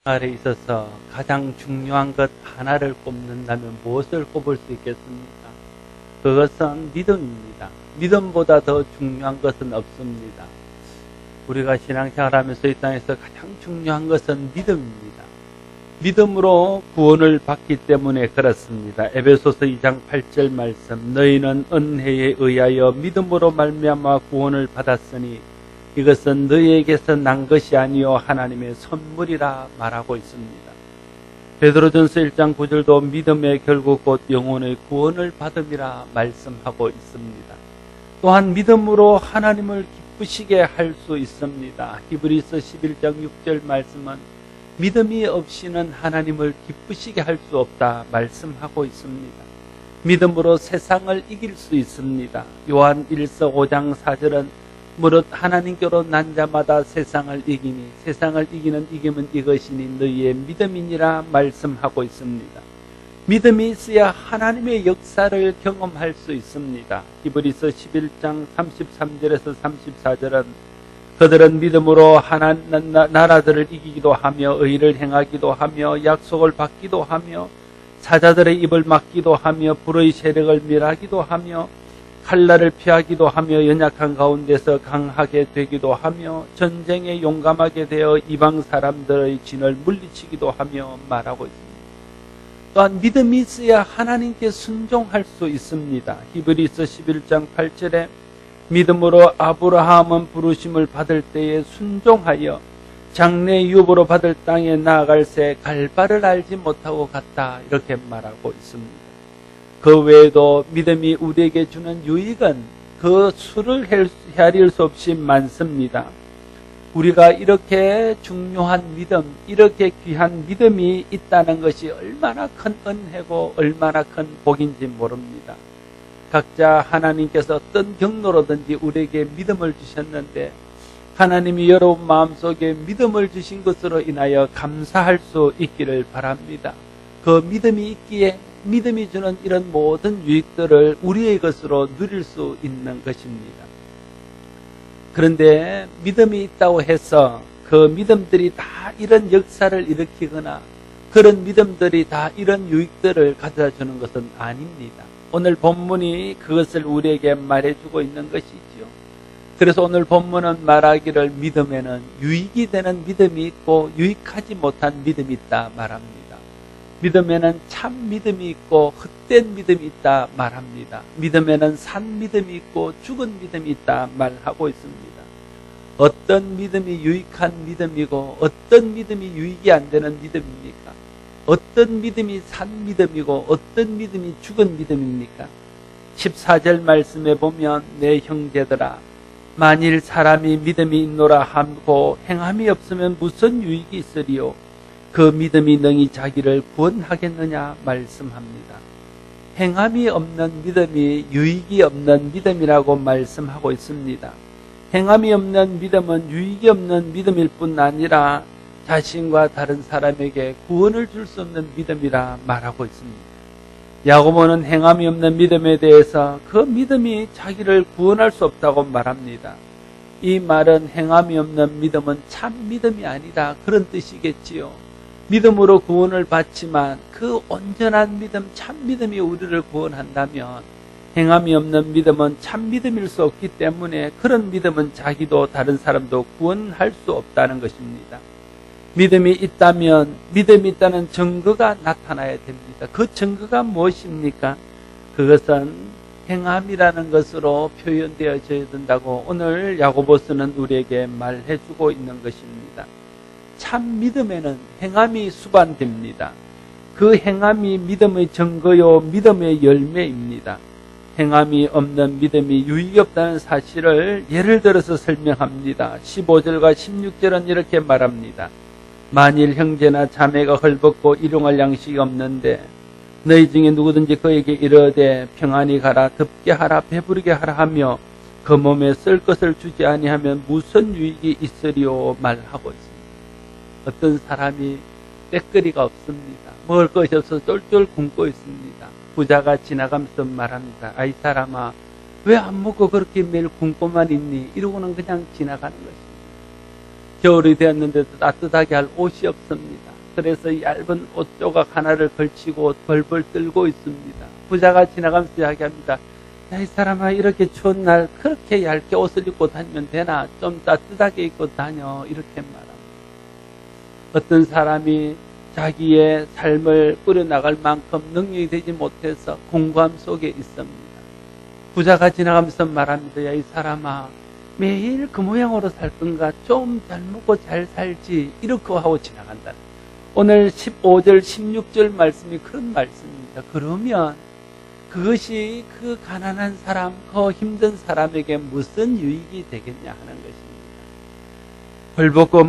생활에 있어서 가장 중요한 것 하나를 꼽는다면 무엇을 꼽을 수 있겠습니까? 그것은 믿음입니다. 믿음보다 더 중요한 것은 없습니다. 우리가 신앙생활하면서 이 땅에서 가장 중요한 것은 믿음입니다. 믿음으로 구원을 받기 때문에 그렇습니다. 에베소서 2장 8절 말씀, 너희는 은혜에 의하여 믿음으로 말미암아 구원을 받았으니 이것은 너희에게서 난 것이 아니요 하나님의 선물이라 말하고 있습니다. 베드로전서 1장 9절도 믿음의 결국 곧 영혼의 구원을 받음이라 말씀하고 있습니다. 또한 믿음으로 하나님을 기쁘시게 할 수 있습니다. 히브리서 11장 6절 말씀은 믿음이 없이는 하나님을 기쁘시게 할 수 없다 말씀하고 있습니다. 믿음으로 세상을 이길 수 있습니다. 요한 1서 5장 4절은 무릇 하나님께로 난 자마다 세상을 이기니 세상을 이기는 이김은 이것이니 너희의 믿음이니라 말씀하고 있습니다. 믿음이 있어야 하나님의 역사를 경험할 수 있습니다. 히브리서 11장 33절에서 34절은 그들은 믿음으로 나라들을 이기기도 하며 의를 행하기도 하며 약속을 받기도 하며 사자들의 입을 막기도 하며 불의 세력을 멸하기도 하며 칼날을 피하기도 하며 연약한 가운데서 강하게 되기도 하며 전쟁에 용감하게 되어 이방 사람들의 진을 물리치기도 하며 말하고 있습니다. 또한 믿음이 있어야 하나님께 순종할 수 있습니다. 히브리서 11장 8절에 믿음으로 아브라함은 부르심을 받을 때에 순종하여 장래 유업으로 받을 땅에 나아갈새 갈 바를 알지 못하고 갔다 이렇게 말하고 있습니다. 그 외에도 믿음이 우리에게 주는 유익은 그 수를 헤아릴 수 없이 많습니다. 우리가 이렇게 중요한 믿음, 이렇게 귀한 믿음이 있다는 것이 얼마나 큰 은혜고 얼마나 큰 복인지 모릅니다. 각자 하나님께서 어떤 경로로든지 우리에게 믿음을 주셨는데 하나님이 여러분 마음속에 믿음을 주신 것으로 인하여 감사할 수 있기를 바랍니다. 그 믿음이 있기에 믿음이 주는 이런 모든 유익들을 우리의 것으로 누릴 수 있는 것입니다. 그런데 믿음이 있다고 해서 그 믿음들이 다 이런 역사를 일으키거나 그런 믿음들이 다 이런 유익들을 가져다 주는 것은 아닙니다. 오늘 본문이 그것을 우리에게 말해주고 있는 것이지요. 그래서 오늘 본문은 말하기를 믿음에는 유익이 되는 믿음이 있고 유익하지 못한 믿음이 있다 말합니다. 믿음에는 참 믿음이 있고 헛된 믿음이 있다 말합니다. 믿음에는 산 믿음이 있고 죽은 믿음이 있다 말하고 있습니다. 어떤 믿음이 유익한 믿음이고 어떤 믿음이 유익이 안 되는 믿음입니까? 어떤 믿음이 산 믿음이고 어떤 믿음이 죽은 믿음입니까? 14절 말씀에 보면 내 형제들아 만일 사람이 믿음이 있노라 하고 행함이 없으면 무슨 유익이 있으리요? 그 믿음이 능히 자기를 구원하겠느냐 말씀합니다. 행함이 없는 믿음이 유익이 없는 믿음이라고 말씀하고 있습니다. 행함이 없는 믿음은 유익이 없는 믿음일 뿐 아니라 자신과 다른 사람에게 구원을 줄 수 없는 믿음이라 말하고 있습니다. 야고보는 행함이 없는 믿음에 대해서 그 믿음이 자기를 구원할 수 없다고 말합니다. 이 말은 행함이 없는 믿음은 참 믿음이 아니다 그런 뜻이겠지요. 믿음으로 구원을 받지만 그 온전한 믿음, 참 믿음이 우리를 구원한다면 행함이 없는 믿음은 참 믿음일 수 없기 때문에 그런 믿음은 자기도 다른 사람도 구원할 수 없다는 것입니다. 믿음이 있다면 믿음이 있다는 증거가 나타나야 됩니다. 그 증거가 무엇입니까? 그것은 행함이라는 것으로 표현되어져야 된다고 오늘 야고보서는 우리에게 말해주고 있는 것입니다. 참 믿음에는 행함이 수반됩니다. 그 행함이 믿음의 증거요 믿음의 열매입니다. 행함이 없는 믿음이 유익이 없다는 사실을 예를 들어서 설명합니다. 15절과 16절은 이렇게 말합니다. 만일 형제나 자매가 헐벗고 일용할 양식이 없는데 너희 중에 누구든지 그에게 이르되 평안히 가라 덥게 하라 배부르게 하라 하며 그 몸에 쓸 것을 주지 아니하면 무슨 유익이 있으리요 말하고 있습니다. 어떤 사람이 때거리가 없습니다. 먹을 것이 없어서 쫄쫄 굶고 있습니다. 부자가 지나가면서 말합니다. 아이 사람아 왜 안 먹고 그렇게 매일 굶고만 있니? 이러고는 그냥 지나가는 것입니다. 겨울이 되었는데도 따뜻하게 할 옷이 없습니다. 털에서 얇은 옷 조각 하나를 걸치고 벌벌 떨고 있습니다. 부자가 지나가면서 이야기합니다. 야, 이 사람아, 이렇게 추운 날 그렇게 얇게 옷을 입고 다니면 되나? 좀 따뜻하게 입고 다녀. 이렇게 말합니다. 어떤 사람이 자기의 삶을 꾸려나갈 만큼 능력이 되지 못해서 공고함 속에 있습니다. 부자가 지나가면서 말합니다. 야, 이 사람아, 매일 그 모양으로 살 건가? 좀 잘 먹고 잘 살지. 이렇게 하고 지나간다. 오늘 15절, 16절 말씀이 그런 말씀입니다. 그러면 그것이 그 가난한 사람, 그 힘든 사람에게 무슨 유익이 되겠냐 하는 것입니다. 벌벗고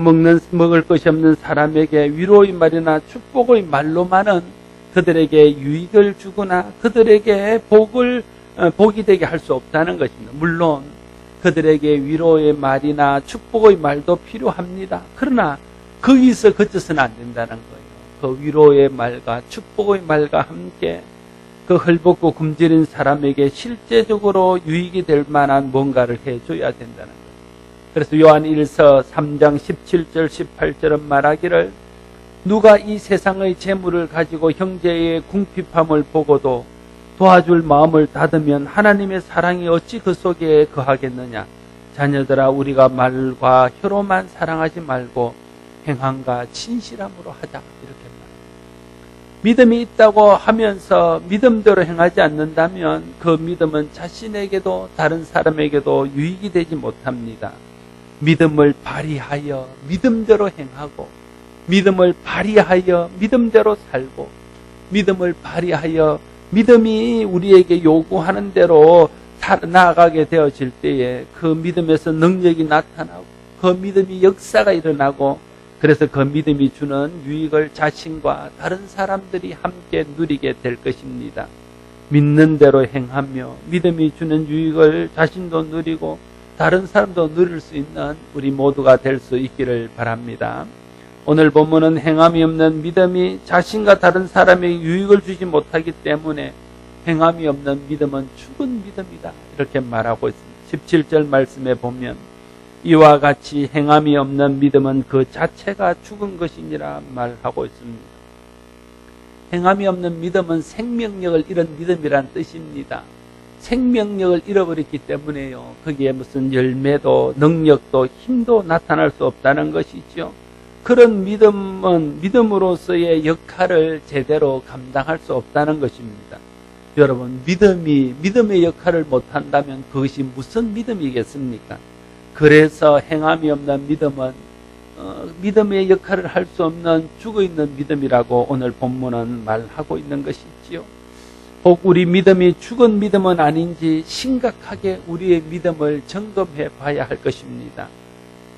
먹을 것이 없는 사람에게 위로의 말이나 축복의 말로만은 그들에게 유익을 주거나 그들에게 복이 되게 할 수 없다는 것입니다. 물론 그들에게 위로의 말이나 축복의 말도 필요합니다. 그러나 거기서 그쳐서는 안 된다는 거예요. 그 위로의 말과 축복의 말과 함께 그 헐벗고 굶주린 사람에게 실제적으로 유익이 될 만한 뭔가를 해줘야 된다는 거예요. 그래서 요한 1서 3장 17절 18절은 말하기를 누가 이 세상의 재물을 가지고 형제의 궁핍함을 보고도 도와줄 마음을 닫으면 하나님의 사랑이 어찌 그 속에 거하겠느냐. 자녀들아, 우리가 말과 혀로만 사랑하지 말고 행함과 진실함으로 하자. 이렇게 말합니다. 믿음이 있다고 하면서 믿음대로 행하지 않는다면 그 믿음은 자신에게도 다른 사람에게도 유익이 되지 못합니다. 믿음을 발휘하여 믿음대로 행하고 믿음을 발휘하여 믿음대로 살고 믿음을 발휘하여 믿음이 우리에게 요구하는 대로 나아가게 되어질 때에 그 믿음에서 능력이 나타나고 그 믿음이 역사가 일어나고 그래서 그 믿음이 주는 유익을 자신과 다른 사람들이 함께 누리게 될 것입니다. 믿는 대로 행하며 믿음이 주는 유익을 자신도 누리고 다른 사람도 누릴 수 있는 우리 모두가 될 수 있기를 바랍니다. 오늘 본문은 행함이 없는 믿음이 자신과 다른 사람에게 유익을 주지 못하기 때문에 행함이 없는 믿음은 죽은 믿음이다. 이렇게 말하고 있습니다. 17절 말씀에 보면 이와 같이 행함이 없는 믿음은 그 자체가 죽은 것이니라 말하고 있습니다. 행함이 없는 믿음은 생명력을 잃은 믿음이란 뜻입니다. 생명력을 잃어버렸기 때문에요. 거기에 무슨 열매도 능력도 힘도 나타날 수 없다는 것이죠. 그런 믿음은 믿음으로서의 역할을 제대로 감당할 수 없다는 것입니다. 여러분, 믿음의 역할을 못한다면 그것이 무슨 믿음이겠습니까? 그래서 행함이 없는 믿음은 믿음의 역할을 할 수 없는 죽어있는 믿음이라고 오늘 본문은 말하고 있는 것이지요. 혹 우리 믿음이 죽은 믿음은 아닌지 심각하게 우리의 믿음을 점검해 봐야 할 것입니다.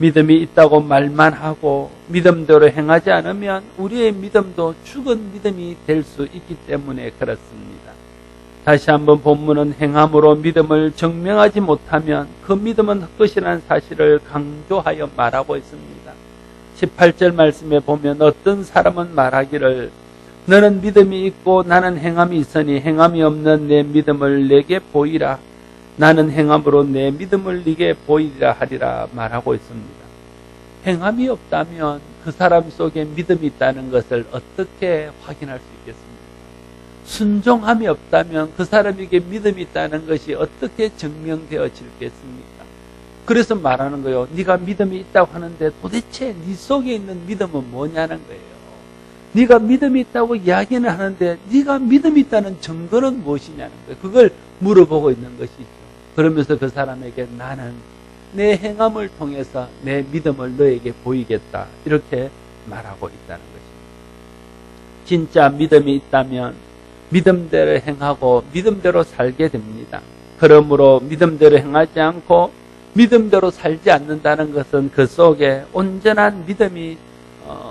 믿음이 있다고 말만 하고 믿음대로 행하지 않으면 우리의 믿음도 죽은 믿음이 될 수 있기 때문에 그렇습니다. 다시 한번 본문은 행함으로 믿음을 증명하지 못하면 그 믿음은 헛것이라는 사실을 강조하여 말하고 있습니다. 18절 말씀에 보면 어떤 사람은 말하기를 너는 믿음이 있고 나는 행함이 있으니 행함이 없는 내 믿음을 내게 보이라. 나는 행함으로 내 믿음을 네게 보이리라 하리라 말하고 있습니다. 행함이 없다면 그 사람 속에 믿음이 있다는 것을 어떻게 확인할 수 있겠습니까? 순종함이 없다면 그 사람에게 믿음이 있다는 것이 어떻게 증명되어지겠습니까? 그래서 말하는 거예요. 네가 믿음이 있다고 하는데 도대체 네 속에 있는 믿음은 뭐냐는 거예요. 네가 믿음이 있다고 이야기는 하는데 네가 믿음이 있다는 증거는 무엇이냐는 거예요. 그걸 물어보고 있는 것이죠. 그러면서 그 사람에게 나는 내 행함을 통해서 내 믿음을 너에게 보이겠다. 이렇게 말하고 있다는 것입니다. 진짜 믿음이 있다면 믿음대로 행하고 믿음대로 살게 됩니다. 그러므로 믿음대로 행하지 않고 믿음대로 살지 않는다는 것은 그 속에 온전한 믿음이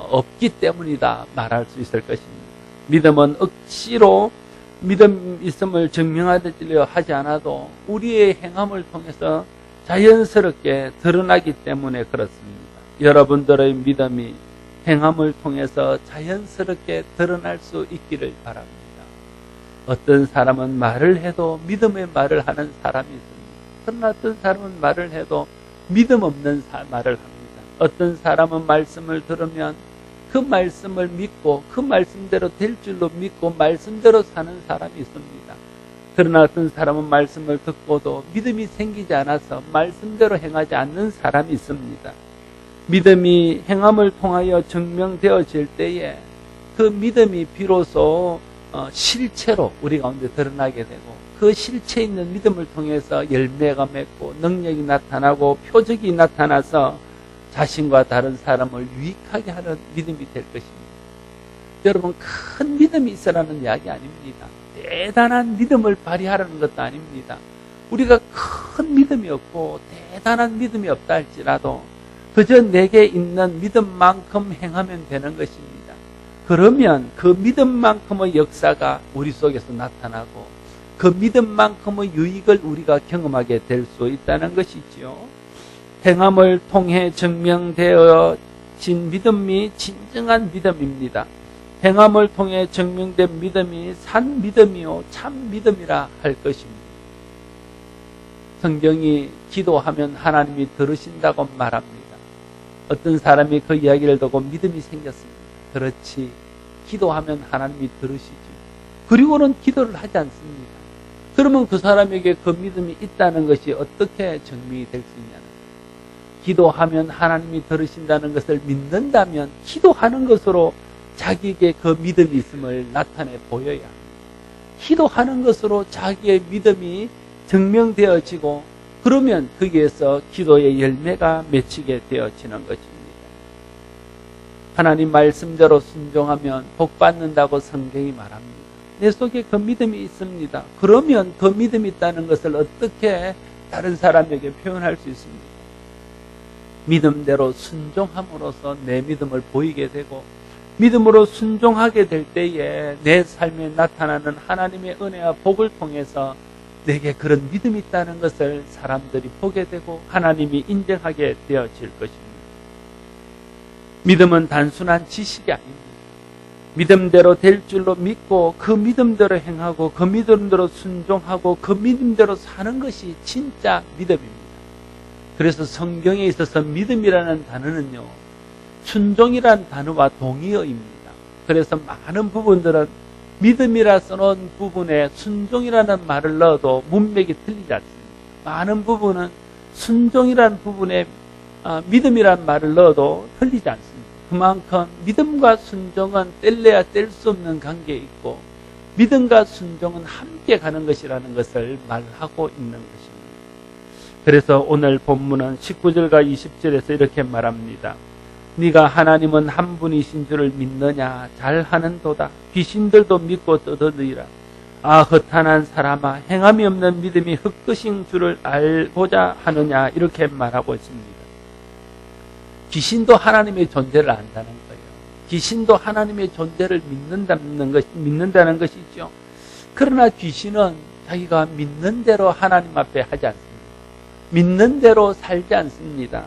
없기 때문이다 말할 수 있을 것입니다. 믿음은 억지로 믿음 있음을 증명하려 하지 않아도 우리의 행함을 통해서 자연스럽게 드러나기 때문에 그렇습니다. 여러분들의 믿음이 행함을 통해서 자연스럽게 드러날 수 있기를 바랍니다. 어떤 사람은 말을 해도 믿음의 말을 하는 사람이 있습니다. 그러나 어떤 사람은 말을 해도 믿음 없는 말을 합니다. 어떤 사람은 말씀을 들으면 그 말씀을 믿고 그 말씀대로 될 줄로 믿고 말씀대로 사는 사람이 있습니다. 그러나 어떤 사람은 말씀을 듣고도 믿음이 생기지 않아서 말씀대로 행하지 않는 사람이 있습니다. 믿음이 행함을 통하여 증명되어질 때에 그 믿음이 비로소 실체로 우리 가운데 드러나게 되고 그 실체 있는 믿음을 통해서 열매가 맺고 능력이 나타나고 표적이 나타나서 자신과 다른 사람을 유익하게 하는 믿음이 될 것입니다. 여러분, 큰 믿음이 있으라는 이야기 아닙니다. 대단한 믿음을 발휘하라는 것도 아닙니다. 우리가 큰 믿음이 없고 대단한 믿음이 없다 할지라도 그저 내게 있는 믿음만큼 행하면 되는 것입니다. 그러면 그 믿음만큼의 역사가 우리 속에서 나타나고 그 믿음만큼의 유익을 우리가 경험하게 될 수 있다는 것이지요. 행함을 통해 증명되어진 믿음이 진정한 믿음입니다. 행함을 통해 증명된 믿음이 산 믿음이요 참 믿음이라 할 것입니다. 성경이 기도하면 하나님이 들으신다고 말합니다. 어떤 사람이 그 이야기를 듣고 믿음이 생겼습니다. 그렇지, 기도하면 하나님이 들으시지. 그리고는 기도를 하지 않습니다. 그러면 그 사람에게 그 믿음이 있다는 것이 어떻게 증명이 될 수 있냐는, 기도하면 하나님이 들으신다는 것을 믿는다면 기도하는 것으로 자기에게 그 믿음이 있음을 나타내 보여야 합니다. 기도하는 것으로 자기의 믿음이 증명되어지고 그러면 거기에서 기도의 열매가 맺히게 되어지는 것입니다. 하나님 말씀대로 순종하면 복 받는다고 성경이 말합니다. 내 속에 그 믿음이 있습니다. 그러면 그 믿음이 있다는 것을 어떻게 다른 사람에게 표현할 수 있습니까? 믿음대로 순종함으로써 내 믿음을 보이게 되고 믿음으로 순종하게 될 때에 내 삶에 나타나는 하나님의 은혜와 복을 통해서 내게 그런 믿음이 있다는 것을 사람들이 보게 되고 하나님이 인정하게 되어질 것입니다. 믿음은 단순한 지식이 아닙니다. 믿음대로 될 줄로 믿고 그 믿음대로 행하고 그 믿음대로 순종하고 그 믿음대로 사는 것이 진짜 믿음입니다. 그래서 성경에 있어서 믿음이라는 단어는요, 순종이라는 단어와 동의어입니다. 그래서 많은 부분들은 믿음이라 써놓은 부분에 순종이라는 말을 넣어도 문맥이 틀리지 않습니다. 많은 부분은 순종이라는 부분에 믿음이라는 말을 넣어도 틀리지 않습니다. 그만큼 믿음과 순종은 뗄래야 뗄 수 없는 관계에 있고 믿음과 순종은 함께 가는 것이라는 것을 말하고 있는 것입니다. 그래서 오늘 본문은 19절과 20절에서 이렇게 말합니다. 네가 하나님은 한 분이신 줄을 믿느냐? 잘하는도다. 귀신들도 믿고 떠드니라. 아, 허탄한 사람아, 행함이 없는 믿음이 헛것인 줄을 알고자 하느냐? 이렇게 말하고 있습니다. 귀신도 하나님의 존재를 안다는 거예요. 귀신도 하나님의 존재를 믿는다는 것이죠. 그러나 귀신은 자기가 믿는 대로 하나님 앞에 하지 않습니다. 믿는 대로 살지 않습니다.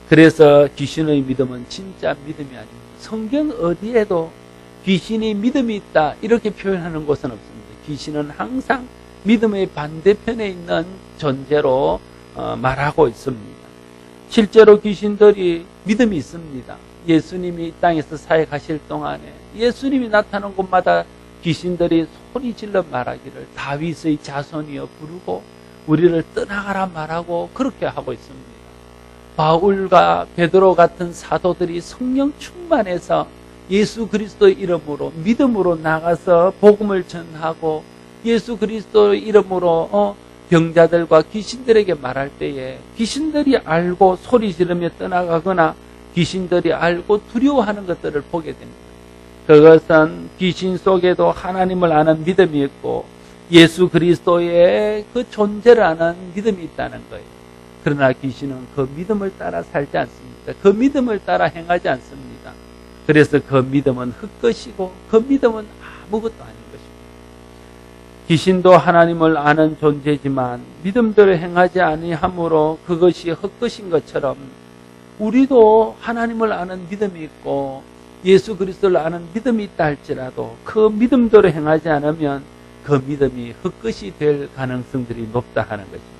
그래서 귀신의 믿음은 진짜 믿음이 아닙니다. 성경 어디에도 귀신이 믿음이 있다 이렇게 표현하는 곳은 없습니다. 귀신은 항상 믿음의 반대편에 있는 존재로 말하고 있습니다. 실제로 귀신들이 믿음이 있습니다. 예수님이 이 땅에서 사역하실 동안에 예수님이 나타난 곳마다 귀신들이 소리질러 말하기를 다윗의 자손이여 부르고 우리를 떠나가라 말하고 그렇게 하고 있습니다. 바울과 베드로 같은 사도들이 성령 충만해서 예수 그리스도의 이름으로 믿음으로 나가서 복음을 전하고 예수 그리스도의 이름으로 병자들과 귀신들에게 말할 때에 귀신들이 알고 소리 지르며 떠나가거나 귀신들이 알고 두려워하는 것들을 보게 됩니다. 그것은 귀신 속에도 하나님을 아는 믿음이 있고 예수 그리스도의 그 존재를 아는 믿음이 있다는 거예요. 그러나 귀신은 그 믿음을 따라 살지 않습니다. 그 믿음을 따라 행하지 않습니다. 그래서 그 믿음은 헛것이고 그 믿음은 아무것도 아닌 것입니다. 귀신도 하나님을 아는 존재지만 믿음대로 행하지 아니하므로 그것이 헛것인 것처럼 우리도 하나님을 아는 믿음이 있고 예수 그리스도를 아는 믿음이 있다 할지라도 그 믿음대로 행하지 않으면 그 믿음이 헛것이 될 가능성들이 높다 하는 것입니다.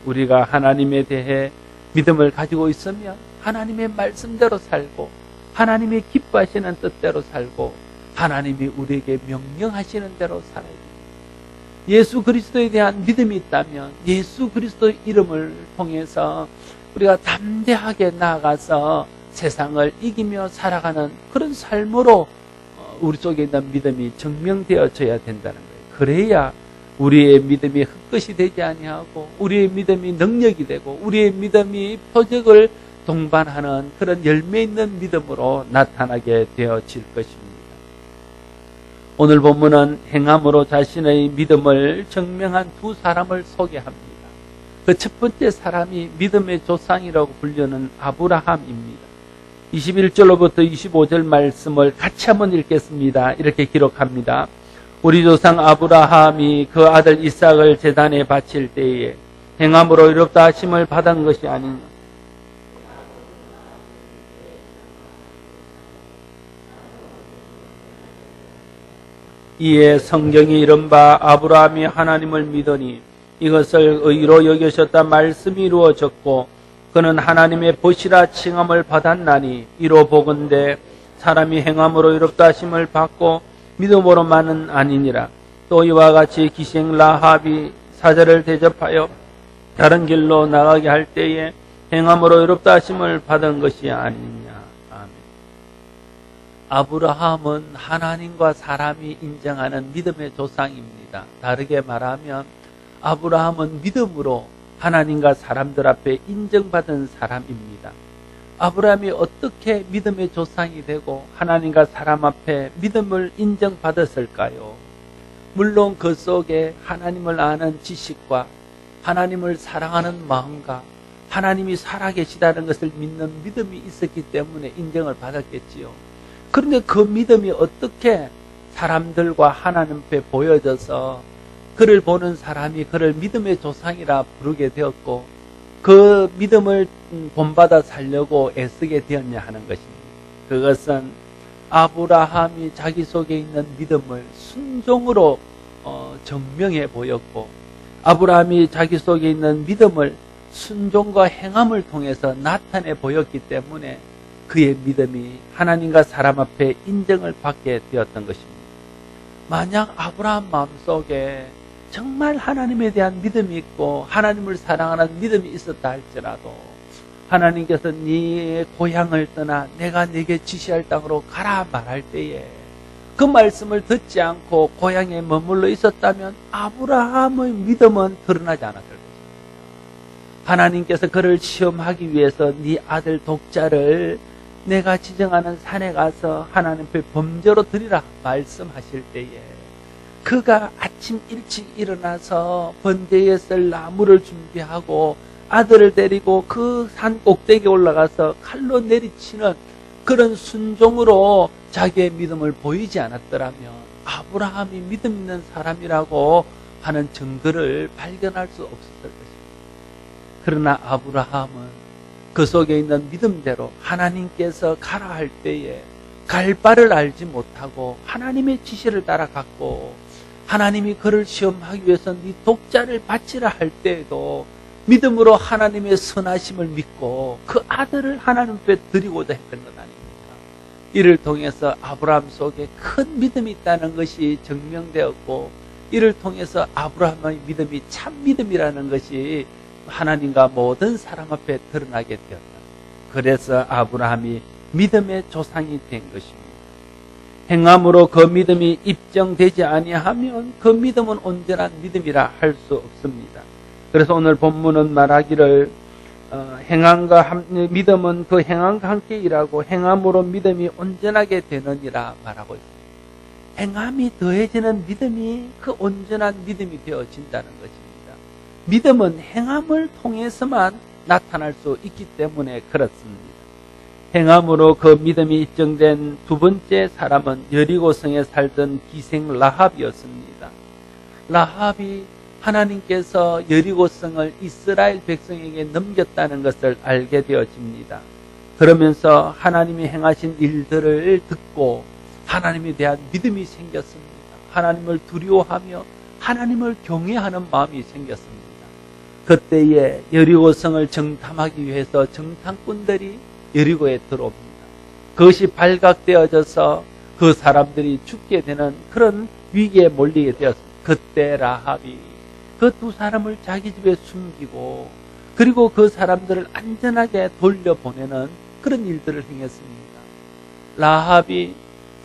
우리가 하나님에 대해 믿음을 가지고 있으면 하나님의 말씀대로 살고 하나님이 기뻐하시는 뜻대로 살고 하나님이 우리에게 명령하시는 대로 살아야 됩니다. 예수 그리스도에 대한 믿음이 있다면 예수 그리스도의 이름을 통해서 우리가 담대하게 나아가서 세상을 이기며 살아가는 그런 삶으로 우리 속에 있는 믿음이 증명되어져야 된다는 거예요. 그래야 우리의 믿음이 헛것이 되지 아니하고 우리의 믿음이 능력이 되고 우리의 믿음이 표적을 동반하는 그런 열매 있는 믿음으로 나타나게 되어질 것입니다. 오늘 본문은 행함으로 자신의 믿음을 증명한 두 사람을 소개합니다. 그 첫 번째 사람이 믿음의 조상이라고 불리는 아브라함입니다. 21절로부터 25절 말씀을 같이 한번 읽겠습니다. 이렇게 기록합니다. 우리 조상 아브라함이 그 아들 이삭을 제단에 바칠 때에 행함으로 의롭다 하심을 받은 것이 아니냐. 이에 성경이 이른바 아브라함이 하나님을 믿으니 이것을 의로 여기셨다 말씀이 이루어졌고 그는 하나님의 보시라 칭함을 받았나니 이로 보건대 사람이 행함으로 의롭다 하심을 받고 믿음으로만은 아니니라. 또 이와 같이 기생 라합이 사자를 대접하여 다른 길로 나가게 할 때에 행함으로 의롭다 하심을 받은 것이 아니냐. 아멘. 아브라함은 하나님과 사람이 인정하는 믿음의 조상입니다. 다르게 말하면 아브라함은 믿음으로 하나님과 사람들 앞에 인정받은 사람입니다. 아브라함이 어떻게 믿음의 조상이 되고 하나님과 사람 앞에 믿음을 인정받았을까요? 물론 그 속에 하나님을 아는 지식과 하나님을 사랑하는 마음과 하나님이 살아계시다는 것을 믿는 믿음이 있었기 때문에 인정을 받았겠지요. 그런데 그 믿음이 어떻게 사람들과 하나님 앞에 보여져서 그를 보는 사람이 그를 믿음의 조상이라 부르게 되었고 그 믿음을 본받아 살려고 애쓰게 되었냐 하는 것입니다. 그것은 아브라함이 자기 속에 있는 믿음을 순종으로 증명해 보였고 아브라함이 자기 속에 있는 믿음을 순종과 행함을 통해서 나타내 보였기 때문에 그의 믿음이 하나님과 사람 앞에 인정을 받게 되었던 것입니다. 만약 아브라함 마음속에 정말 하나님에 대한 믿음이 있고 하나님을 사랑하는 믿음이 있었다 할지라도 하나님께서 네 고향을 떠나 내가 네게 지시할 땅으로 가라 말할 때에 그 말씀을 듣지 않고 고향에 머물러 있었다면 아브라함의 믿음은 드러나지 않았을 것입니다. 하나님께서 그를 시험하기 위해서 네 아들 독자를 내가 지정하는 산에 가서 하나님 앞에 범죄로 드리라 말씀하실 때에 그가 아침 일찍 일어나서 번제에 쓸 나무를 준비하고 아들을 데리고 그 산 꼭대기에 올라가서 칼로 내리치는 그런 순종으로 자기의 믿음을 보이지 않았더라면 아브라함이 믿음 있는 사람이라고 하는 증거를 발견할 수 없었을 것입니다. 그러나 아브라함은 그 속에 있는 믿음대로 하나님께서 가라 할 때에 갈 바를 알지 못하고 하나님의 지시를 따라갔고 하나님이 그를 시험하기 위해서 네 독자를 바치라 할 때에도 믿음으로 하나님의 선하심을 믿고 그 아들을 하나님 앞에 드리고자 했던 것 아닙니까? 이를 통해서 아브라함 속에 큰 믿음이 있다는 것이 증명되었고 이를 통해서 아브라함의 믿음이 참 믿음이라는 것이 하나님과 모든 사람 앞에 드러나게 되었다. 그래서 아브라함이 믿음의 조상이 된 것입니다. 행함으로 그 믿음이 입증되지 아니하면 그 믿음은 온전한 믿음이라 할 수 없습니다. 그래서 오늘 본문은 말하기를 믿음은 그 행함과 함께 일하고 행함으로 믿음이 온전하게 되느니라 말하고 있습니다. 행함이 더해지는 믿음이 그 온전한 믿음이 되어진다는 것입니다. 믿음은 행함을 통해서만 나타날 수 있기 때문에 그렇습니다. 행함으로 그 믿음이 입증된 두 번째 사람은 여리고성에 살던 기생 라합이었습니다. 라합이 하나님께서 여리고성을 이스라엘 백성에게 넘겼다는 것을 알게 되어집니다. 그러면서 하나님이 행하신 일들을 듣고 하나님에 대한 믿음이 생겼습니다. 하나님을 두려워하며 하나님을 경외하는 마음이 생겼습니다. 그때에 여리고성을 정탐하기 위해서 정탐꾼들이 여리고에 들어옵니다. 그것이 발각되어져서 그 사람들이 죽게 되는 그런 위기에 몰리게 되었습니다. 그때 라합이 그 두 사람을 자기 집에 숨기고 그리고 그 사람들을 안전하게 돌려보내는 그런 일들을 행했습니다. 라합이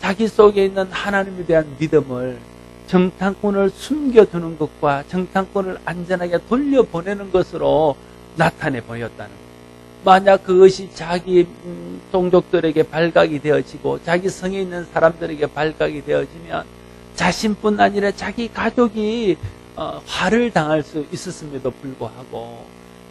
자기 속에 있는 하나님에 대한 믿음을 정탐꾼을 숨겨두는 것과 정탐꾼을 안전하게 돌려보내는 것으로 나타내 보였다는 것. 만약 그것이 자기 동족들에게 발각이 되어지고 자기 성에 있는 사람들에게 발각이 되어지면 자신뿐 아니라 자기 가족이 화를 당할 수 있었음에도 불구하고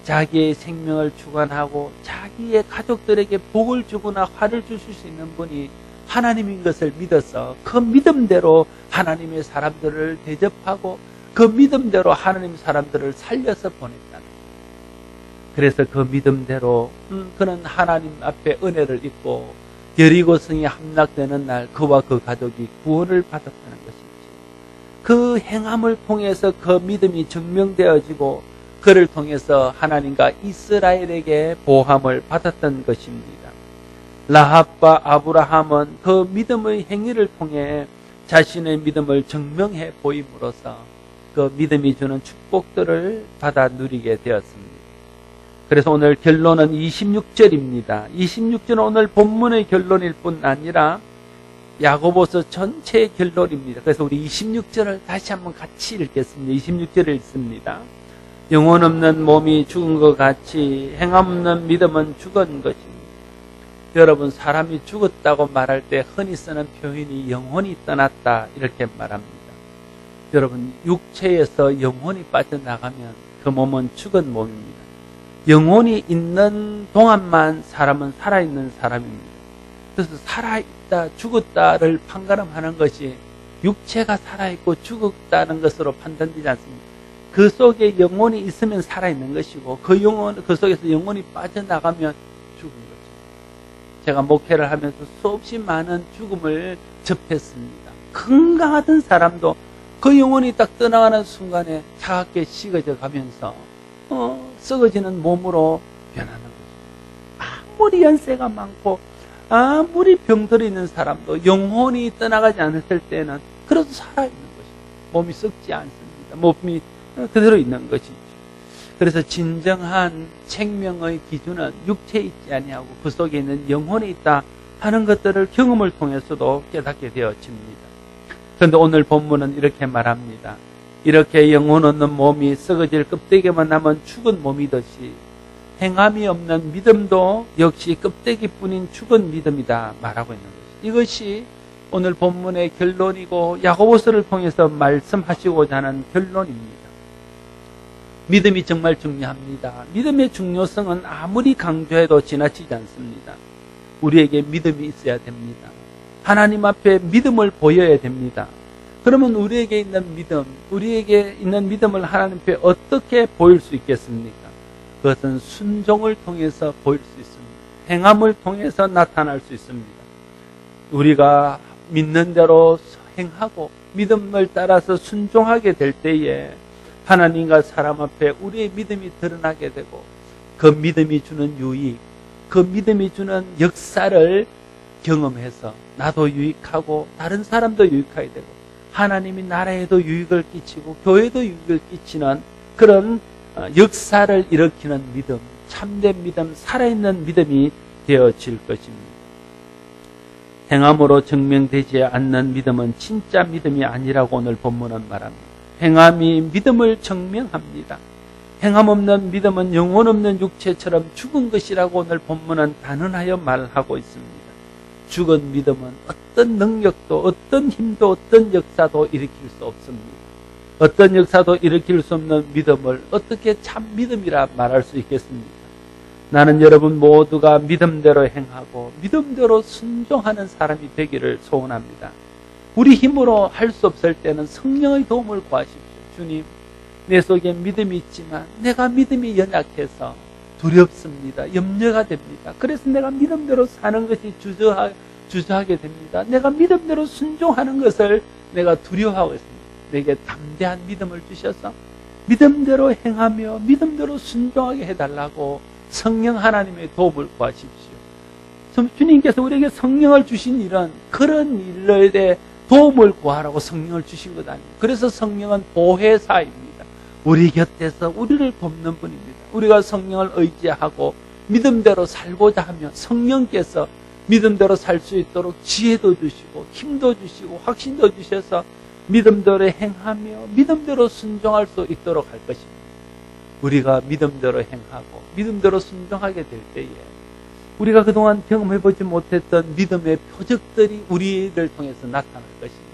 자기의 생명을 주관하고 자기의 가족들에게 복을 주거나 화를 주실 수 있는 분이 하나님인 것을 믿어서 그 믿음대로 하나님의 사람들을 대접하고 그 믿음대로 하나님 사람들을 살려서 보냈다는 거예요. 그래서 그 믿음대로 그는 하나님 앞에 은혜를 입고 여리고성이 함락되는 날 그와 그 가족이 구원을 받았다는 것이죠. 그 행함을 통해서 그 믿음이 증명되어지고 그를 통해서 하나님과 이스라엘에게 보함을 받았던 것입니다. 라합과 아브라함은 그 믿음의 행위를 통해 자신의 믿음을 증명해 보임으로써 그 믿음이 주는 축복들을 받아 누리게 되었습니다. 그래서 오늘 결론은 26절입니다. 26절은 오늘 본문의 결론일 뿐 아니라 야고보서 전체의 결론입니다. 그래서 우리 26절을 다시 한번 같이 읽겠습니다. 26절을 읽습니다. 영혼 없는 몸이 죽은 것 같이 행함 없는 믿음은 죽은 것입니다. 여러분, 사람이 죽었다고 말할 때 흔히 쓰는 표현이 영혼이 떠났다 이렇게 말합니다. 여러분, 육체에서 영혼이 빠져나가면 그 몸은 죽은 몸입니다. 영혼이 있는 동안만 사람은 살아있는 사람입니다. 그래서 살아있다, 죽었다를 판가름하는 것이 육체가 살아있고 죽었다는 것으로 판단되지 않습니다. 그 속에 영혼이 있으면 살아있는 것이고 그 속에서 영혼이 빠져나가면 죽은 거죠. 제가 목회를 하면서 수없이 많은 죽음을 접했습니다. 건강하던 사람도 그 영혼이 딱 떠나가는 순간에 차갑게 식어져 가면서 썩어지는 몸으로 변하는 거죠. 아무리 연세가 많고 아무리 병들어 있는 사람도 영혼이 떠나가지 않았을 때는 그래도 살아있는 것입니다. 몸이 썩지 않습니다. 몸이 그대로 있는 것이죠. 그래서 진정한 생명의 기준은 육체에 있지 아니하고 그 속에 있는 영혼에 있다 하는 것들을 경험을 통해서도 깨닫게 되어집니다. 그런데 오늘 본문은 이렇게 말합니다. 이렇게 영혼 없는 몸이 썩어질 껍데기만 남은 죽은 몸이듯이 행함이 없는 믿음도 역시 껍데기뿐인 죽은 믿음이다 말하고 있는 것이죠. 이것이 오늘 본문의 결론이고 야고보서를 통해서 말씀하시고자 하는 결론입니다. 믿음이 정말 중요합니다. 믿음의 중요성은 아무리 강조해도 지나치지 않습니다. 우리에게 믿음이 있어야 됩니다. 하나님 앞에 믿음을 보여야 됩니다. 그러면 우리에게 있는 믿음을 하나님 앞에 어떻게 보일 수 있겠습니까? 그것은 순종을 통해서 보일 수 있습니다. 행함을 통해서 나타날 수 있습니다. 우리가 믿는 대로 행하고 믿음을 따라서 순종하게 될 때에 하나님과 사람 앞에 우리의 믿음이 드러나게 되고 그 믿음이 주는 유익, 그 믿음이 주는 역사를 경험해서 나도 유익하고 다른 사람도 유익하게 되고 하나님이 나라에도 유익을 끼치고 교회도 유익을 끼치는 그런 역사를 일으키는 믿음, 참된 믿음, 살아있는 믿음이 되어질 것입니다. 행함으로 증명되지 않는 믿음은 진짜 믿음이 아니라고 오늘 본문은 말합니다. 행함이 믿음을 증명합니다. 행함 없는 믿음은 영혼 없는 육체처럼 죽은 것이라고 오늘 본문은 단언하여 말하고 있습니다. 죽은 믿음은 어떤 능력도 어떤 힘도 어떤 역사도 일으킬 수 없습니다. 어떤 역사도 일으킬 수 없는 믿음을 어떻게 참 믿음이라 말할 수 있겠습니까? 나는 여러분 모두가 믿음대로 행하고 믿음대로 순종하는 사람이 되기를 소원합니다. 우리 힘으로 할 수 없을 때는 성령의 도움을 구하십시오. 주님, 내 속에 믿음이 있지만 내가 믿음이 연약해서 두렵습니다. 염려가 됩니다. 그래서 내가 믿음대로 사는 것이 주저하게 됩니다. 내가 믿음대로 순종하는 것을 내가 두려워하고 있습니다. 내게 담대한 믿음을 주셔서 믿음대로 행하며 믿음대로 순종하게 해달라고 성령 하나님의 도움을 구하십시오. 주님께서 우리에게 성령을 주신 일은 그런 일들에 도움을 구하라고 성령을 주신 것 아니에요. 그래서 성령은 보혜사입니다. 우리 곁에서 우리를 돕는 분입니다. 우리가 성령을 의지하고 믿음대로 살고자 하면 성령께서 믿음대로 살 수 있도록 지혜도 주시고 힘도 주시고 확신도 주셔서 믿음대로 행하며 믿음대로 순종할 수 있도록 할 것입니다. 우리가 믿음대로 행하고 믿음대로 순종하게 될 때에 우리가 그동안 경험해보지 못했던 믿음의 표적들이 우리를 통해서 나타날 것입니다.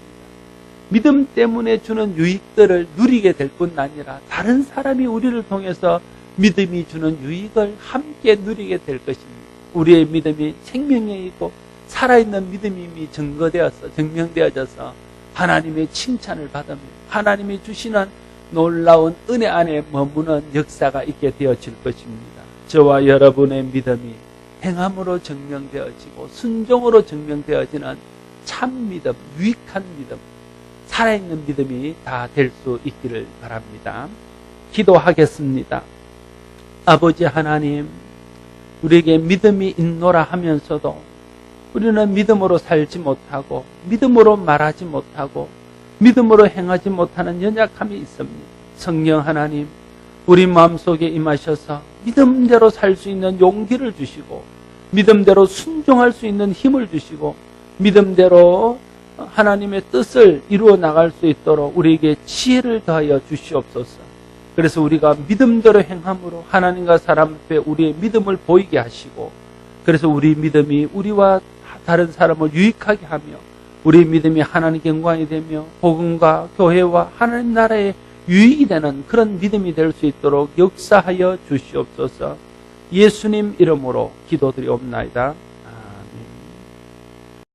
믿음 때문에 주는 유익들을 누리게 될 뿐 아니라 다른 사람이 우리를 통해서 믿음이 주는 유익을 함께 누리게 될 것입니다. 우리의 믿음이 생명에 있고 살아있는 믿음이 이미 증명되어져서 하나님의 칭찬을 받으며 하나님이 주시는 놀라운 은혜 안에 머무는 역사가 있게 되어질 것입니다. 저와 여러분의 믿음이 행함으로 증명되어지고 순종으로 증명되어지는 참 믿음, 유익한 믿음, 살아있는 믿음이 다 될 수 있기를 바랍니다. 기도하겠습니다. 아버지 하나님, 우리에게 믿음이 있노라 하면서도 우리는 믿음으로 살지 못하고 믿음으로 말하지 못하고 믿음으로 행하지 못하는 연약함이 있습니다. 성령 하나님, 우리 마음속에 임하셔서 믿음대로 살 수 있는 용기를 주시고 믿음대로 순종할 수 있는 힘을 주시고 믿음대로 하나님의 뜻을 이루어 나갈 수 있도록 우리에게 지혜를 더하여 주시옵소서. 그래서 우리가 믿음대로 행함으로 하나님과 사람 앞에 우리의 믿음을 보이게 하시고 그래서 우리 믿음이 우리와 다른 사람을 유익하게 하며 우리 믿음이 하나님께 영광이 되며 복음과 교회와 하나님 나라에 유익이 되는 그런 믿음이 될 수 있도록 역사하여 주시옵소서. 예수님 이름으로 기도드리옵나이다.